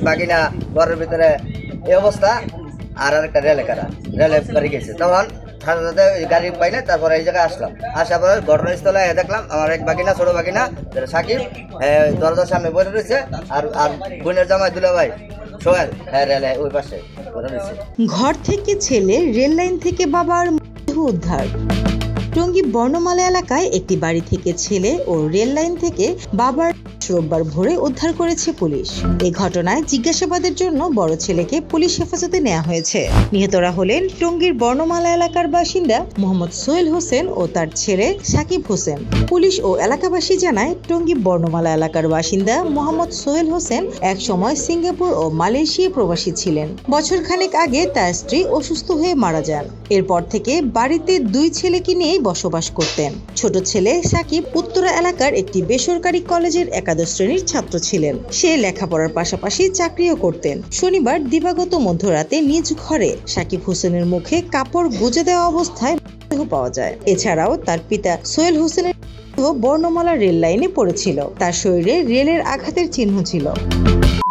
বাগিনা ঘরের ভিতরে এই অবস্থা। আর একটা রেলে বাড়ি গেছে, তখন সাথে সাথে গাড়ি পাই না। তারপরে এই জায়গায় আসলাম, আসার পরে ঘটনাস্থলে দেখলাম আমার এক বাগিনা, ছোট বাগিনা সাকিব দরজার সামনে বসে রয়েছে। আর আর বোনের জামাই দুলাভাই সোহেল রেলে ওই পাশে বসে রয়েছে। ঘর থেকে ছেলে, রেল লাইন থেকে বাবার দেহ উদ্ধার। টঙ্গী বর্ণমালা এলাকায় একটি বাড়ি থেকে ছেলে ও রেল লাইন থেকে বাবার রোববার ভোরে উদ্ধার করেছে পুলিশ। এই ঘটনায় জিজ্ঞাসাবাদের জন্য বড় ছেলেকে পুলিশ হেফাজতে নেওয়া হয়েছে। নিহতরা হলেন টঙ্গীর বর্ণমালা এলাকার বাসিন্দা মোহাম্মদ সোহেল হোসেন ও তার ছেলে সাকিব হোসেন। পুলিশ ও এলাকাবাসী জানায়, টঙ্গী বর্ণমালা এলাকার বাসিন্দা মোহাম্মদ সোহেল হোসেন এক সময় সিঙ্গাপুর ও মালয়েশিয়া প্রবাসী ছিলেন। বছরখানেক আগে তার স্ত্রী অসুস্থ হয়ে মারা যান। এরপর থেকে বাড়িতে দুই ছেলেকে নিয়েই বসবাস করতেন। ছোট ছেলে সাকিব উত্তরা এলাকার একটি বেসরকারি কলেজের একাদশ শ্রেণীর ছাত্র ছিলেন। সে লেখাপড়ার পাশাপাশি চাকরিও করতেন। শনিবার দিবাগত মধ্যরাতে নিজ ঘরে সাকিব হোসেনের মুখে কাপড় গুজে দেওয়া অবস্থায় দেহ পাওয়া যায়। এছাড়াও তার পিতা সোহেল হোসেনের দেহ বর্ণমালা রেল লাইনে পড়েছিল। তার শরীরে রেলের আঘাতের চিহ্ন ছিল।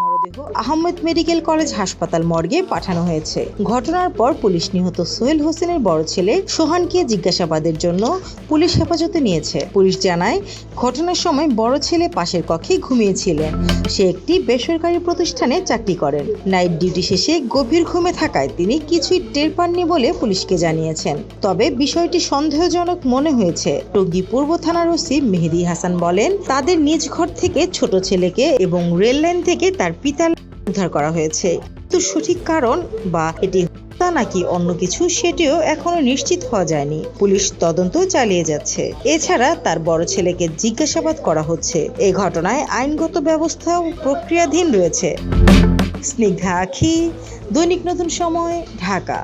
মরদেহ আহমেদ মেডিকেল কলেজ হাসপাতাল মর্গে পাঠানো হয়েছে। ঘটনার পর পুলিশ নিহত সোহেল হোসেনের বড় ছেলে সোহানকে জিজ্ঞাসাবাদের জন্য পুলিশ হেফাজতে নিয়েছে। পুলিশ জানায়, ঘটনার সময় বড় ছেলে পাশের কক্ষে ঘুমিয়েছিলেন। সে একটি বেসরকারি প্রতিষ্ঠানে চাকরি করেন। নাইট ডিউটি শেষে গভীর ঘুমে থাকায় তিনি কিছুই টের পাননি বলে পুলিশকে জানিয়েছেন। তবে বিষয়টি সন্দেহজনক মনে হয়েছে। টঙ্গী পূর্ব থানার ওসি মেহেদী হাসান বলেন, তাদের নিজ ঘর থেকে ছোট ছেলেকে এবং রেল লাইন থেকে তার পিতা উদ্ধার করা হয়েছে। তো সঠিক কারণ বা এটি হত্যা নাকি অন্য কিছু সেটিও এখনো নিশ্চিত হওয়া যায়নি। পুলিশ তদন্ত চালিয়ে যাচ্ছে। এছাড়া তার বড় ছেলেকে জিজ্ঞাসাবাদ করা হচ্ছে। এই ঘটনায় আইনগত ব্যবস্থাও প্রক্রিয়াধীন রয়েছে। স্নিগ্ধা আখি, দৈনিক নতুন সময়, ঢাকা।